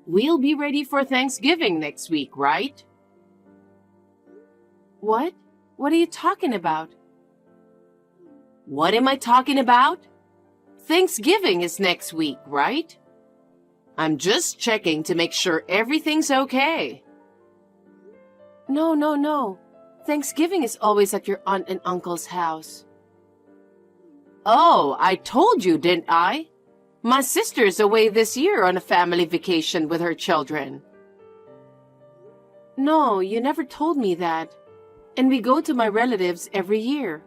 We'll be ready for Thanksgiving next week, right? What? What are you talking about? What am I talking about? Thanksgiving is next week, right? I'm just checking to make sure everything's okay. No. Thanksgiving is always at your aunt and uncle's house. Oh, I told you, didn't I? My sister's away this year on a family vacation with her children. No, you never told me that. And we go to my relatives every year.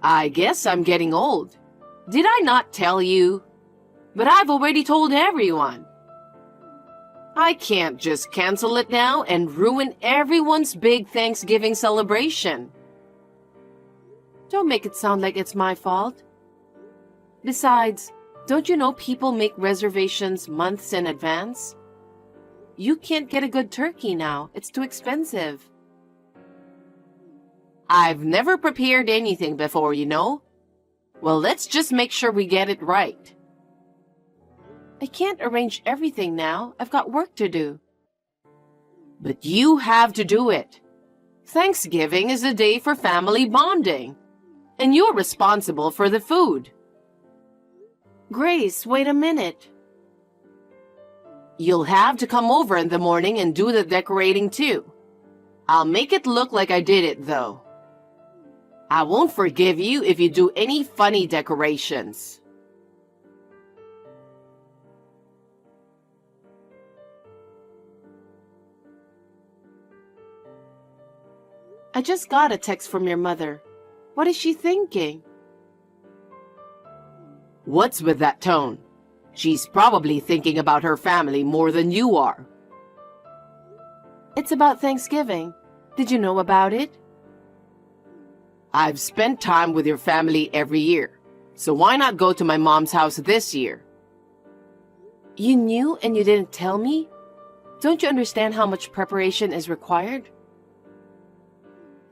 I guess I'm getting old. Did I not tell you? But I've already told everyone. I can't just cancel it now and ruin everyone's big Thanksgiving celebration. Don't make it sound like it's my fault. Besides, don't you know people make reservations months in advance? You can't get a good turkey now. It's too expensive. I've never prepared anything before, you know. Well, let's just make sure we get it right. I can't arrange everything now. I've got work to do. But you have to do it. Thanksgiving is a day for family bonding, and you're responsible for the food. Grace, wait a minute. You'll have to come over in the morning and do the decorating too. I'll make it look like I did it, though. I won't forgive you if you do any funny decorations. I just got a text from your mother. What is she thinking? What's with that tone? She's probably thinking about her family more than you are. It's about Thanksgiving. Did you know about it? I've spent time with your family every year, so why not go to my mom's house this year? You knew and you didn't tell me? Don't you understand how much preparation is required?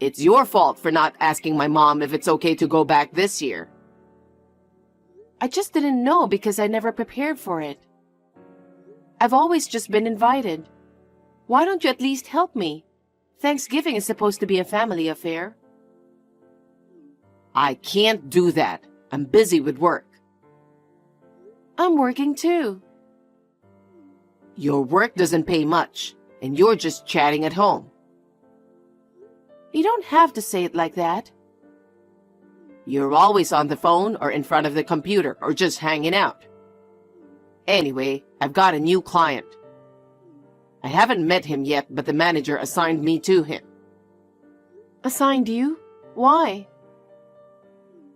It's your fault for not asking my mom if it's okay to go back this year. I just didn't know because I never prepared for it. I've always just been invited. Why don't you at least help me? Thanksgiving is supposed to be a family affair. I can't do that. I'm busy with work. I'm working too. Your work doesn't pay much, and you're just chatting at home. You don't have to say it like that. You're always on the phone or in front of the computer or just hanging out. Anyway, I've got a new client. I haven't met him yet, but the manager assigned me to him. Assigned you? Why?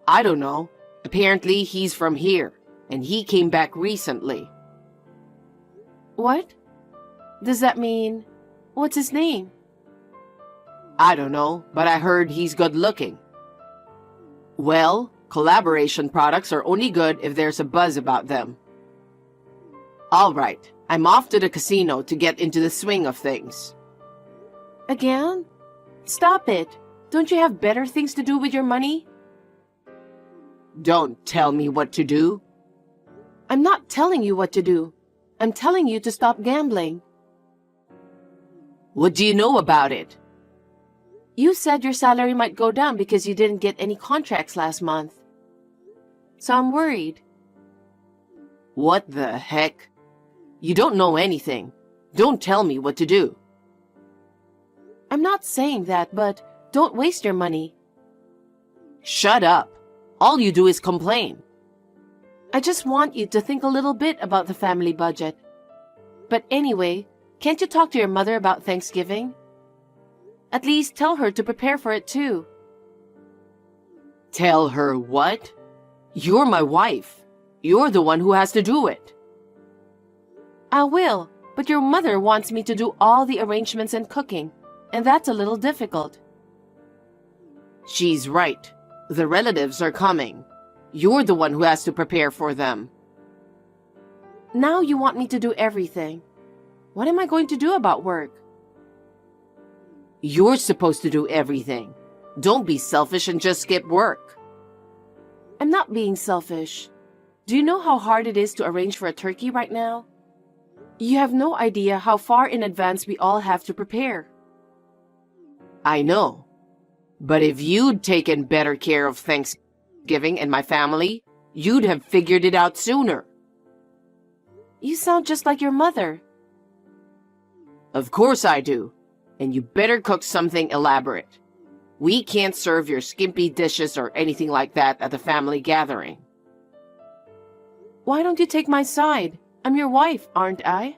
I don't know. Apparently he's from here, and he came back recently. What? Does that mean... What's his name? I don't know, but I heard he's good looking. Well, collaboration products are only good if there's a buzz about them. All right, I'm off to the casino to get into the swing of things. Again? Stop it. Don't you have better things to do with your money? Don't tell me what to do. I'm not telling you what to do. I'm telling you to stop gambling. What do you know about it? You said your salary might go down because you didn't get any contracts last month. So I'm worried. What the heck? You don't know anything. Don't tell me what to do. I'm not saying that, but don't waste your money. Shut up. All you do is complain. I just want you to think a little bit about the family budget. But anyway, can't you talk to your mother about Thanksgiving? At least tell her to prepare for it too. Tell her what? You're my wife. You're the one who has to do it. I will, but your mother wants me to do all the arrangements and cooking, and that's a little difficult. She's right. The relatives are coming. You're the one who has to prepare for them. Now you want me to do everything. What am I going to do about work? You're supposed to do everything. Don't be selfish and just skip work. I'm not being selfish. Do you know how hard it is to arrange for a turkey right now? You have no idea how far in advance we all have to prepare. I know. But if you'd taken better care of Thanksgiving and my family, you'd have figured it out sooner. You sound just like your mother. Of course I do. And you better cook something elaborate. We can't serve your skimpy dishes or anything like that at the family gathering. Why don't you take my side? I'm your wife, aren't I?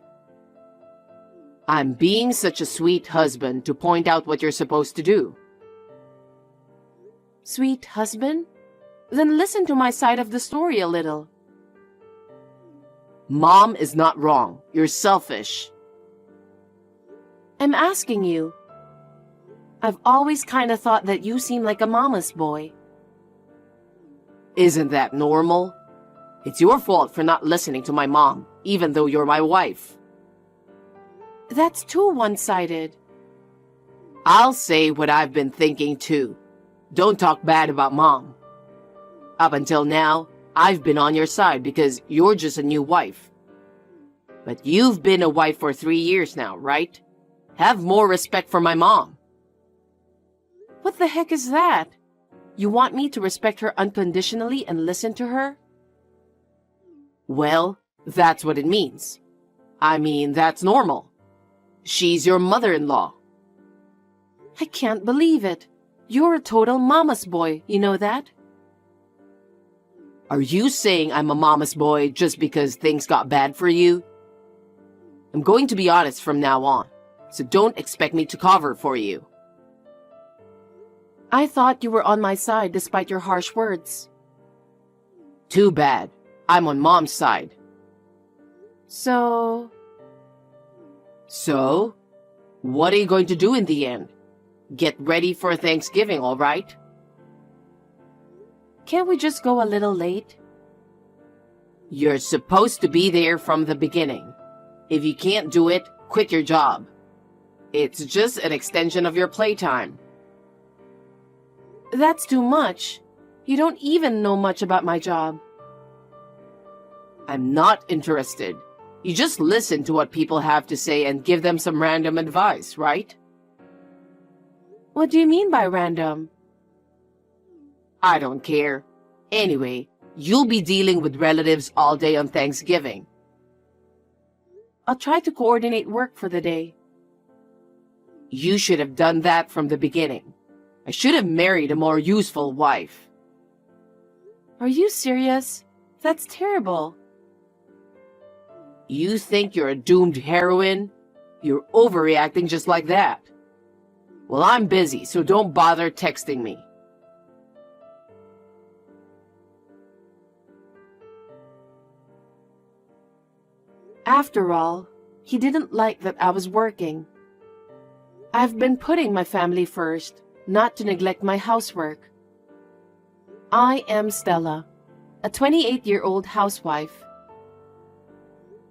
I'm being such a sweet husband to point out what you're supposed to do. Sweet husband? Then listen to my side of the story a little. Mom is not wrong. You're selfish. I'm asking you. I've always kind of thought that you seem like a mama's boy. Isn't that normal? It's your fault for not listening to my mom, even though you're my wife. That's too one-sided. I'll say what I've been thinking too. Don't talk bad about Mom. Up until now, I've been on your side because you're just a new wife. But you've been a wife for 3 years now, right? Have more respect for my mom. What the heck is that? You want me to respect her unconditionally and listen to her? Well, that's what it means. I mean, that's normal. She's your mother-in-law. I can't believe it. You're a total mama's boy, you know that? Are you saying I'm a mama's boy just because things got bad for you? I'm going to be honest from now on, so don't expect me to cover for you. I thought you were on my side despite your harsh words. Too bad. I'm on Mom's side. So, what are you going to do in the end? Get ready for Thanksgiving, all right? Can't we just go a little late? You're supposed to be there from the beginning. If you can't do it, quit your job. It's just an extension of your playtime. That's too much. You don't even know much about my job. I'm not interested. You just listen to what people have to say and give them some random advice, right? What do you mean by random? I don't care. Anyway, you'll be dealing with relatives all day on Thanksgiving. I'll try to coordinate work for the day. You should have done that from the beginning. I should have married a more useful wife. Are you serious? That's terrible. You think you're a doomed heroine? You're overreacting just like that. Well, I'm busy, so don't bother texting me. After all, he didn't like that I was working. I've been putting my family first, not to neglect my housework. I am Stella, a 28-year-old housewife.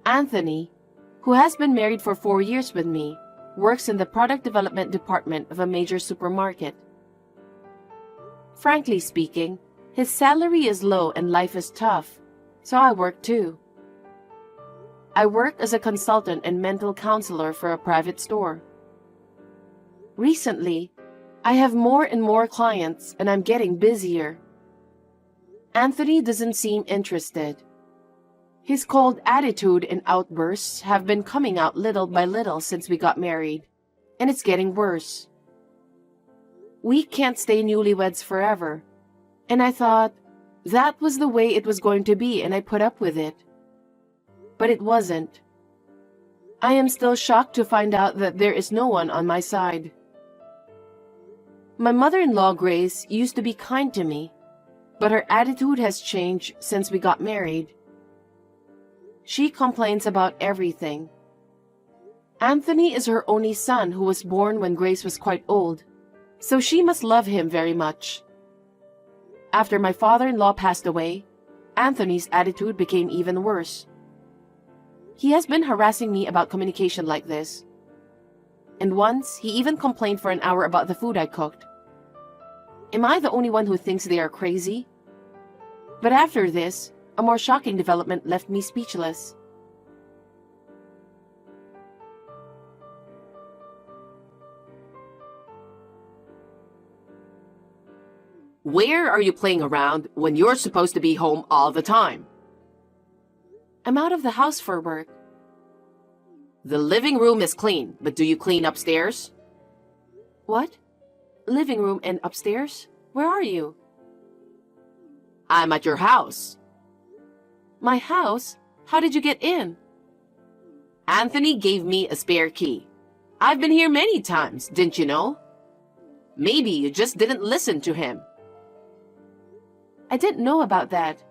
Anthony, who has been married for 4 years with me, works in the product development department of a major supermarket. Frankly speaking, his salary is low and life is tough, so I work too. I work as a consultant and mental counselor for a private store. Recently, I have more and more clients and I'm getting busier. Anthony doesn't seem interested. His cold attitude and outbursts have been coming out little by little since we got married, and it's getting worse. We can't stay newlyweds forever, and I thought that was the way it was going to be and I put up with it. But it wasn't. I am still shocked to find out that there is no one on my side. My mother-in-law, Grace, used to be kind to me, but her attitude has changed since we got married. She complains about everything. Anthony is her only son who was born when Grace was quite old, so she must love him very much. After my father-in-law passed away, Anthony's attitude became even worse. He has been harassing me about communication like this. And once, he even complained for an hour about the food I cooked. Am I the only one who thinks they are crazy? But after this, a more shocking development left me speechless. Where are you playing around when you're supposed to be home all the time? I'm out of the house for work. The living room is clean, but do you clean upstairs? What? Living room and upstairs? Where are you? I'm at your house. My house? How did you get in? Anthony gave me a spare key. I've been here many times, didn't you know? Maybe you just didn't listen to him. I didn't know about that.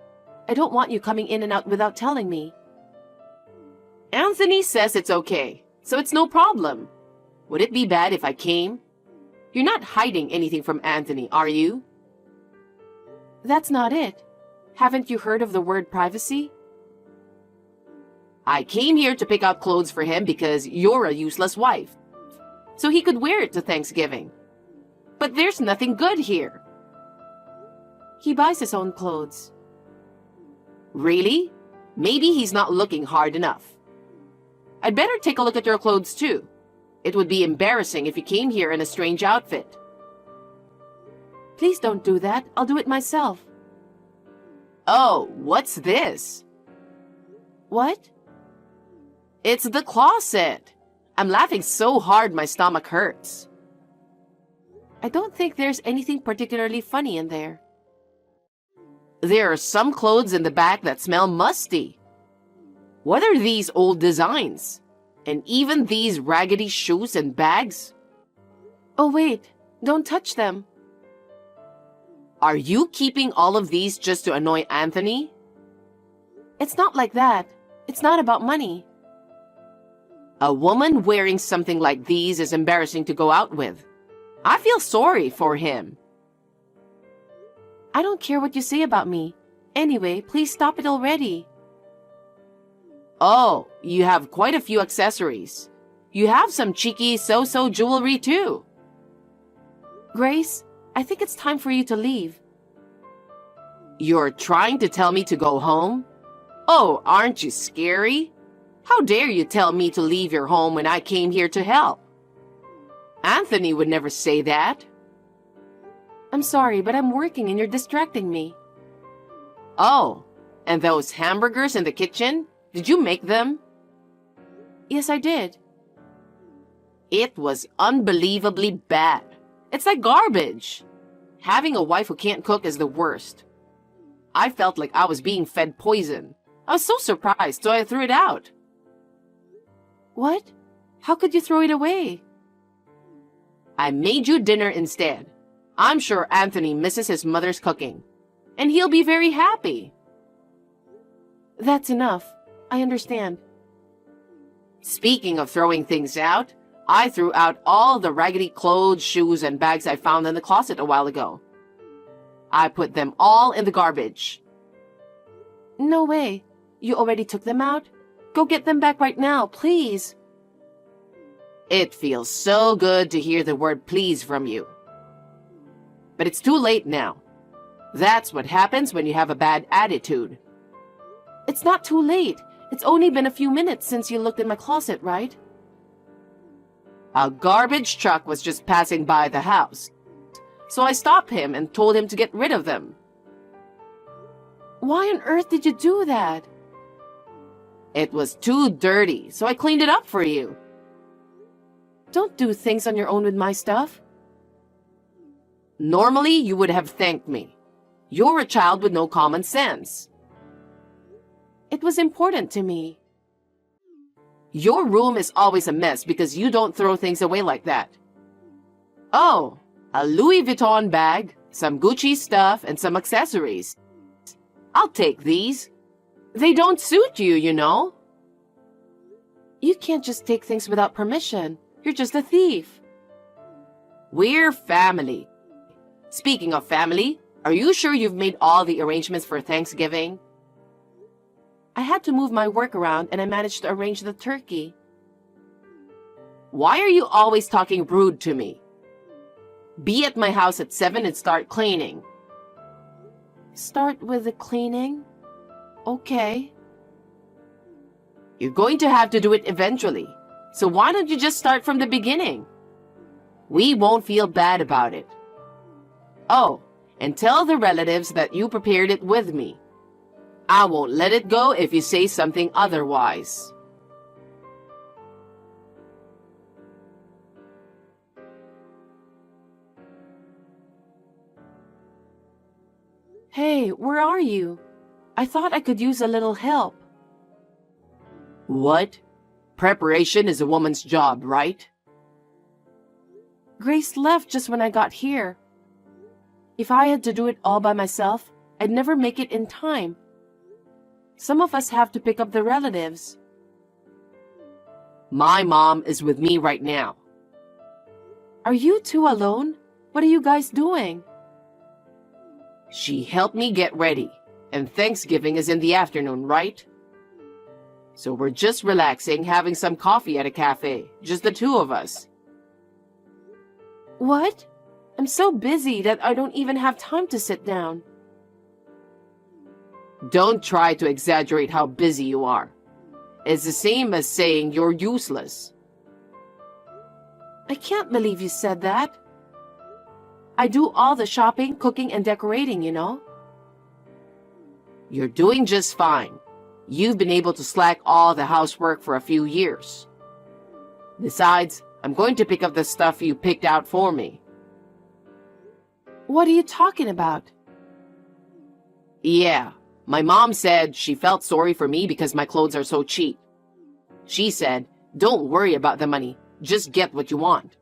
I don't want you coming in and out without telling me. Anthony says it's okay, so it's no problem. Would it be bad if I came? You're not hiding anything from Anthony, are you? That's not it. Haven't you heard of the word privacy? I came here to pick out clothes for him because you're a useless wife, so he could wear it to Thanksgiving. But there's nothing good here. He buys his own clothes. Really? Maybe he's not looking hard enough. I'd better take a look at your clothes too. It would be embarrassing if you came here in a strange outfit. Please don't do that. I'll do it myself. Oh, what's this? What? It's the closet. I'm laughing so hard my stomach hurts. I don't think there's anything particularly funny in there. There are some clothes in the back that smell musty. What are these old designs? And even these raggedy shoes and bags? Oh wait, don't touch them. Are you keeping all of these just to annoy Anthony? It's not like that. It's not about money. A woman wearing something like these is embarrassing to go out with. I feel sorry for him. I don't care what you say about me. Anyway, please stop it already. Oh, you have quite a few accessories. You have some cheeky so-so jewelry too. Grace, I think it's time for you to leave. You're trying to tell me to go home? Oh, aren't you scary? How dare you tell me to leave your home when I came here to help? Anthony would never say that. I'm sorry, but I'm working and you're distracting me. Oh, and those hamburgers in the kitchen? Did you make them? Yes, I did. It was unbelievably bad. It's like garbage. Having a wife who can't cook is the worst. I felt like I was being fed poison. I was so surprised, so I threw it out. What? How could you throw it away? I made you dinner instead. I'm sure Anthony misses his mother's cooking, and he'll be very happy. That's enough. I understand. Speaking of throwing things out, I threw out all the raggedy clothes, shoes, and bags I found in the closet a while ago. I put them all in the garbage. No way. You already took them out? Go get them back right now, please. It feels so good to hear the word please from you. But it's too late now. That's what happens when you have a bad attitude. It's not too late. It's only been a few minutes since you looked in my closet, right? A garbage truck was just passing by the house, so I stopped him and told him to get rid of them. Why on earth did you do that? It was too dirty, so I cleaned it up for you. Don't do things on your own with my stuff. Normally, you would have thanked me. You're a child with no common sense. It was important to me. Your room is always a mess because you don't throw things away like that. Oh, a Louis Vuitton bag, some Gucci stuff, and some accessories. I'll take these. They don't suit you, you know. You can't just take things without permission. You're just a thief. We're family. Speaking of family, are you sure you've made all the arrangements for Thanksgiving? I had to move my work around and I managed to arrange the turkey. Why are you always talking rude to me? Be at my house at 7 and start cleaning. Start with the cleaning? Okay. You're going to have to do it eventually, so why don't you just start from the beginning? We won't feel bad about it. Oh, and tell the relatives that you prepared it with me. I won't let it go if you say something otherwise. Hey, where are you? I thought I could use a little help. What? Preparation is a woman's job, right? Grace left just when I got here. If I had to do it all by myself, I'd never make it in time. Some of us have to pick up the relatives. My mom is with me right now. Are you two alone? What are you guys doing? She helped me get ready, and Thanksgiving is in the afternoon, right? So we're just relaxing, having some coffee at a cafe, just the two of us. What? I'm so busy that I don't even have time to sit down. Don't try to exaggerate how busy you are. It's the same as saying you're useless. I can't believe you said that. I do all the shopping, cooking, and decorating, you know. You're doing just fine. You've been able to slack all the housework for a few years. Besides, I'm going to pick up the stuff you picked out for me. What are you talking about? Yeah, my mom said she felt sorry for me because my clothes are so cheap. She said, don't worry about the money, just get what you want.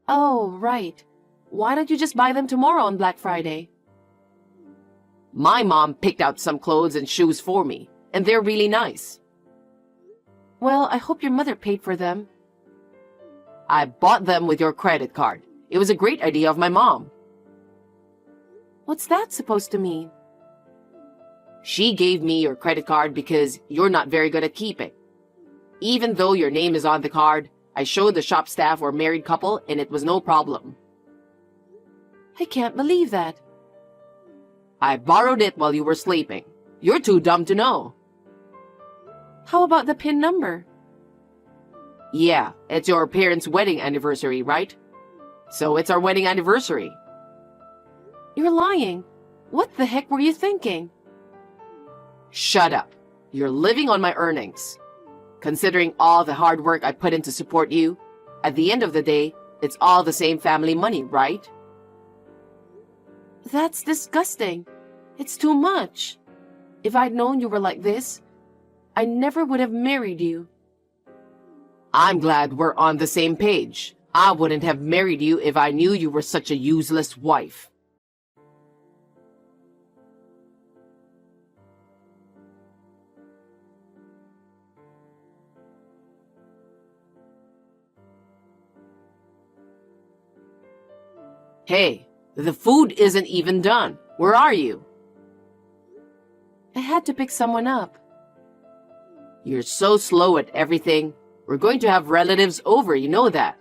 Oh, right. Why don't you just buy them tomorrow on Black Friday? My mom picked out some clothes and shoes for me, and they're really nice. Well, I hope your mother paid for them. I bought them with your credit card. It was a great idea of my mom. What's that supposed to mean? She gave me your credit card because you're not very good at keeping. Even though your name is on the card, I showed the shop staff we're a married couple and it was no problem. I can't believe that. I borrowed it while you were sleeping. You're too dumb to know. How about the PIN number? Yeah, it's your parents' wedding anniversary, right? So it's our wedding anniversary. You're lying. What the heck were you thinking? Shut up. You're living on my earnings. Considering all the hard work I put in to support you, at the end of the day, it's all the same family money, right? That's disgusting. It's too much. If I'd known you were like this, I never would have married you. I'm glad we're on the same page. I wouldn't have married you if I knew you were such a useless wife. Hey, the food isn't even done. Where are you? I had to pick someone up. You're so slow at everything. We're going to have relatives over, you know that.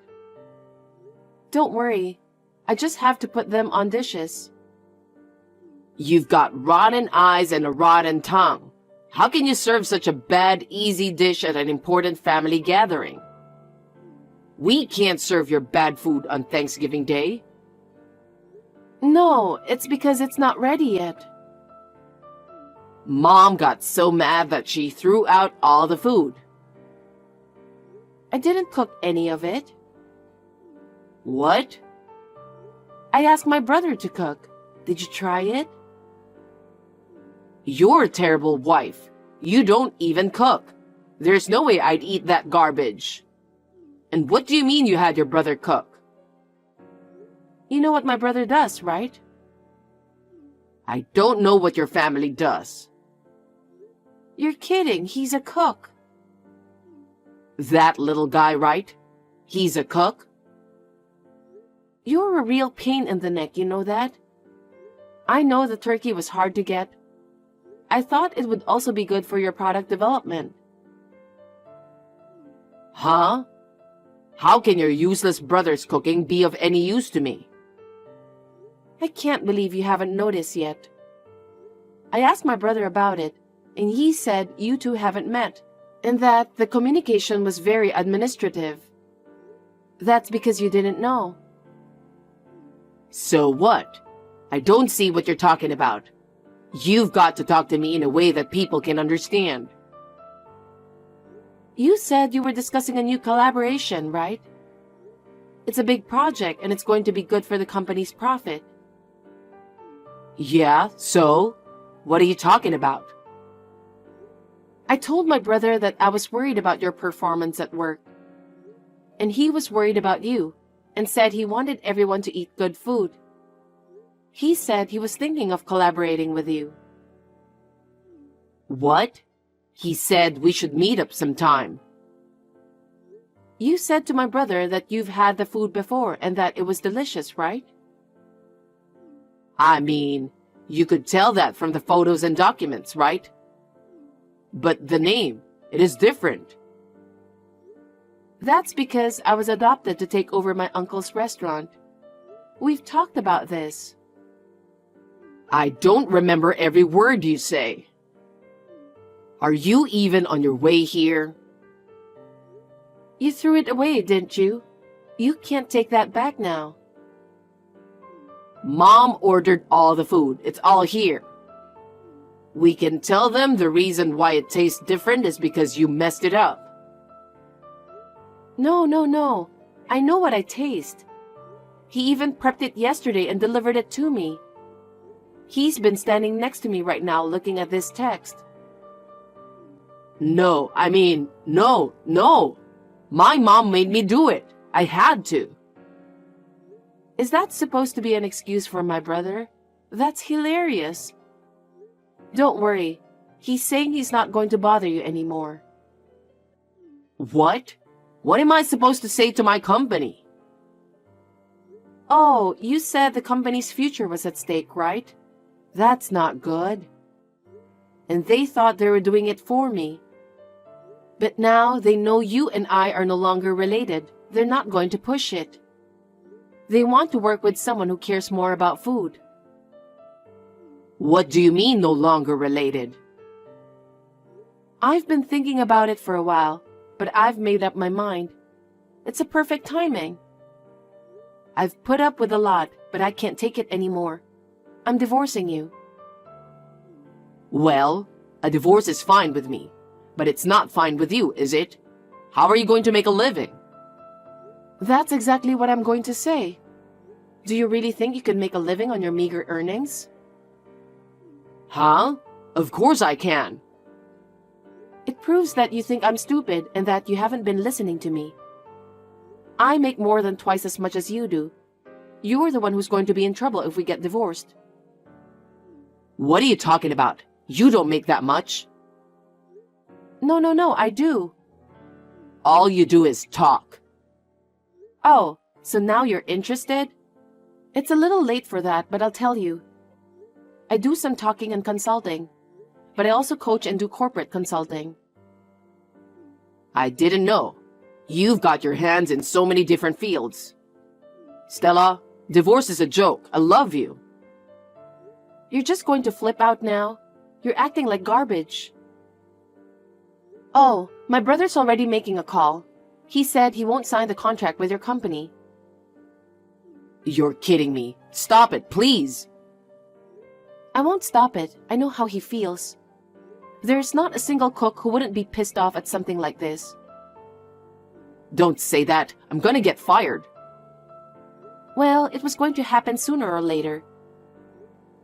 Don't worry. I just have to put them on dishes. You've got rotten eyes and a rotten tongue. How can you serve such a bad, easy dish at an important family gathering? We can't serve your bad food on Thanksgiving Day. No, it's because it's not ready yet. Mom got so mad that she threw out all the food. I didn't cook any of it. What? I asked my brother to cook. Did you try it? You're a terrible wife. You don't even cook. There's no way I'd eat that garbage. And what do you mean you had your brother cook? You know what my brother does, right? I don't know what your family does. You're kidding. He's a cook. That little guy, right? He's a cook? You're a real pain in the neck, you know that? I know the turkey was hard to get. I thought it would also be good for your product development. Huh? How can your useless brother's cooking be of any use to me? I can't believe you haven't noticed yet. I asked my brother about it, and he said you two haven't met, and that the communication was very administrative. That's because you didn't know. So what? I don't see what you're talking about. You've got to talk to me in a way that people can understand. You said you were discussing a new collaboration, right? It's a big project and it's going to be good for the company's profit. Yeah, so? What are you talking about? I told my brother that I was worried about your performance at work. And he was worried about you and said he wanted everyone to eat good food. He said he was thinking of collaborating with you. What? He said we should meet up sometime. You said to my brother that you've had the food before and that it was delicious, right? I mean, you could tell that from the photos and documents, right? But the name, it is different. That's because I was adopted to take over my uncle's restaurant. We've talked about this. I don't remember every word you say. Are you even on your way here? You threw it away, didn't you? You can't take that back now. Mom ordered all the food. It's all here. We can tell them the reason why it tastes different is because you messed it up. No. I know what I taste. He even prepped it yesterday and delivered it to me. He's been standing next to me right now looking at this text. No. My mom made me do it. I had to. Is that supposed to be an excuse for my brother? That's hilarious. Don't worry. He's saying he's not going to bother you anymore. What? What am I supposed to say to my company? Oh, you said the company's future was at stake, right? That's not good. And they thought they were doing it for me. But now they know you and I are no longer related. They're not going to push it. They want to work with someone who cares more about food. What do you mean no longer related? I've been thinking about it for a while, but I've made up my mind. It's a perfect timing. I've put up with a lot, but I can't take it anymore. I'm divorcing you. Well, a divorce is fine with me, but it's not fine with you, is it? How are you going to make a living? That's exactly what I'm going to say. Do you really think you can make a living on your meager earnings? Huh? Of course I can. It proves that you think I'm stupid and that you haven't been listening to me. I make more than twice as much as you do. You're the one who's going to be in trouble if we get divorced. What are you talking about? You don't make that much. No, I do. All you do is talk. Oh, so now you're interested? It's a little late for that, but I'll tell you. I do some talking and consulting, but I also coach and do corporate consulting. I didn't know. You've got your hands in so many different fields. Stella, divorce is a joke. I love you. You're just going to flip out now? You're acting like garbage. Oh, my brother's already making a call. He said he won't sign the contract with your company. You're kidding me. Stop it, please. I won't stop it. I know how he feels. There's not a single cook who wouldn't be pissed off at something like this. Don't say that. I'm gonna get fired. Well, it was going to happen sooner or later.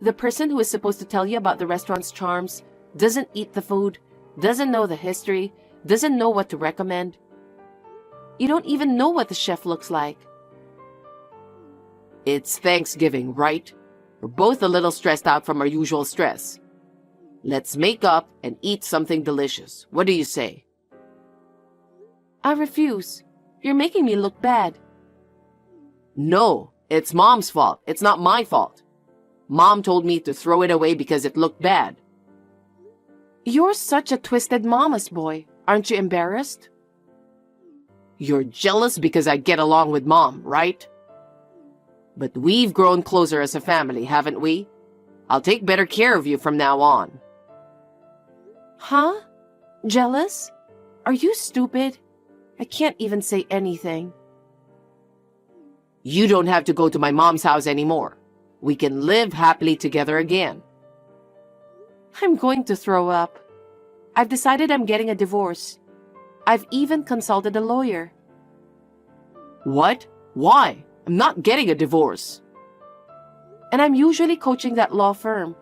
The person who is supposed to tell you about the restaurant's charms doesn't eat the food, doesn't know the history, doesn't know what to recommend. You don't even know what the chef looks like. It's Thanksgiving, right? We're both a little stressed out from our usual stress. Let's make up and eat something delicious. What do you say? I refuse. You're making me look bad. No, it's Mom's fault. It's not my fault. Mom told me to throw it away because it looked bad. You're such a twisted mama's boy. Aren't you embarrassed? You're jealous because I get along with Mom, right? But we've grown closer as a family, haven't we? I'll take better care of you from now on. Huh? Jealous? Are you stupid? I can't even say anything. You don't have to go to my mom's house anymore. we can live happily together again. I'm going to throw up. I've decided I'm getting a divorce. I've even consulted a lawyer. What? Why? I'm not getting a divorce. And I'm usually coaching that law firm.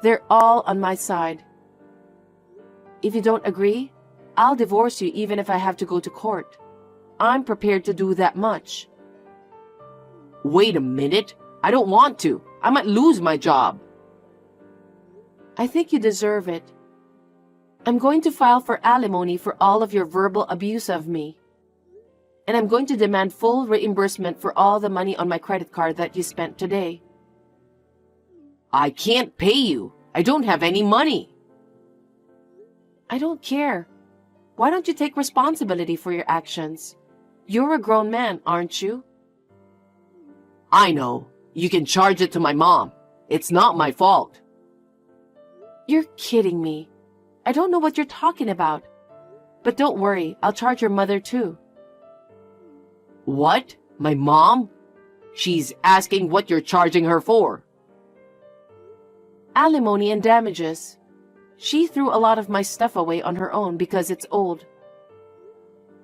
They're all on my side. If you don't agree, I'll divorce you even if I have to go to court. I'm prepared to do that much. Wait a minute. I don't want to. I might lose my job. I think you deserve it. I'm going to file for alimony for all of your verbal abuse of me. And I'm going to demand full reimbursement for all the money on my credit card that you spent today. I can't pay you. I don't have any money. I don't care. Why don't you take responsibility for your actions? You're a grown man, aren't you? I know. You can charge it to my mom. It's not my fault. You're kidding me. I don't know what you're talking about. But don't worry, I'll charge your mother too. What? My mom? She's asking what you're charging her for. Alimony and damages. She threw a lot of my stuff away on her own because it's old.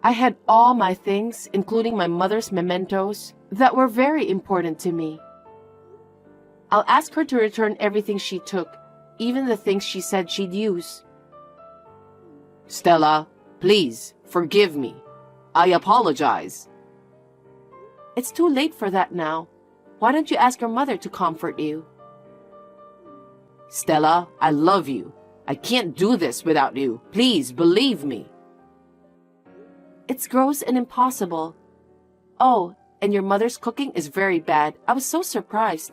I had all my things, including my mother's mementos, that were very important to me. I'll ask her to return everything she took, even the things she said she'd use. Stella, please, forgive me. I apologize. It's too late for that now. Why don't you ask your mother to comfort you? Stella, I love you. I can't do this without you. Please, believe me. It's gross and impossible. Oh, and your mother's cooking is very bad. I was so surprised.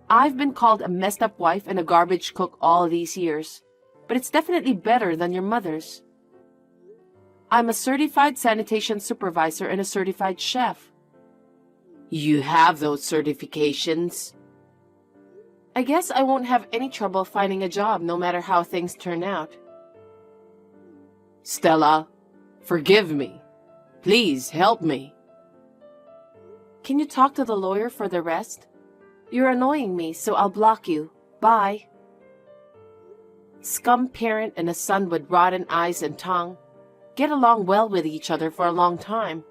I've been called a messed up wife and a garbage cook all these years, but it's definitely better than your mother's. I'm a certified sanitation supervisor and a certified chef. You have those certifications? I guess I won't have any trouble finding a job no matter how things turn out. Stella, forgive me. Please help me. Can you talk to the lawyer for the rest? You're annoying me, so I'll block you. Bye. Scum parent and a son with rotten eyes and tongue. Get along well with each other for a long time.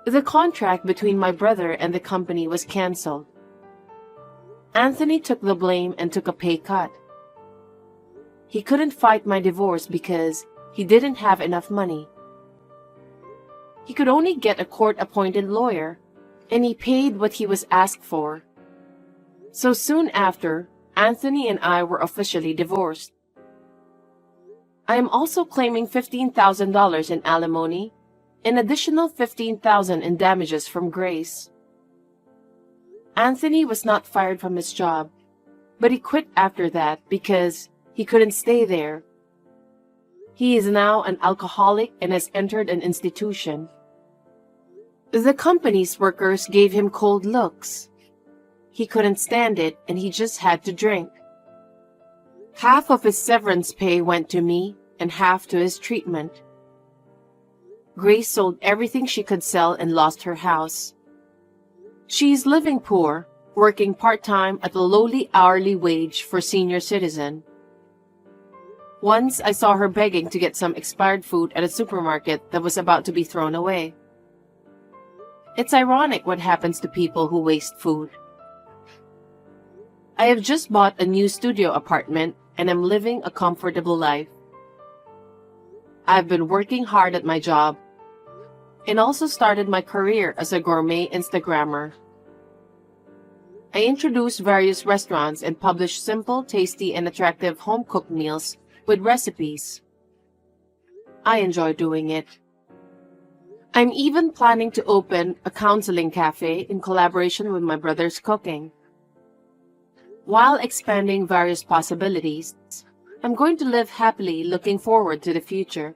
The contract between my brother and the company was canceled. Anthony took the blame and took a pay cut. He couldn't fight my divorce because he didn't have enough money. He could only get a court-appointed lawyer, and he paid what he was asked for. So soon after, Anthony and I were officially divorced. I am also claiming $15,000 in alimony, an additional $15,000 in damages from Grace. Anthony was not fired from his job, but he quit after that because he couldn't stay there. He is now an alcoholic and has entered an institution. The company's workers gave him cold looks. He couldn't stand it and he just had to drink. Half of his severance pay went to me and half to his treatment. Grace sold everything she could sell and lost her house. She's living poor, working part-time at a lowly hourly wage for senior citizen. Once I saw her begging to get some expired food at a supermarket that was about to be thrown away. It's ironic what happens to people who waste food. I have just bought a new studio apartment and am living a comfortable life. I've been working hard at my job and also started my career as a gourmet Instagrammer. I introduce various restaurants and publish simple, tasty, and attractive home-cooked meals with recipes. I enjoy doing it. I'm even planning to open a counseling cafe in collaboration with my brother's cooking. While expanding various possibilities, I'm going to live happily looking forward to the future.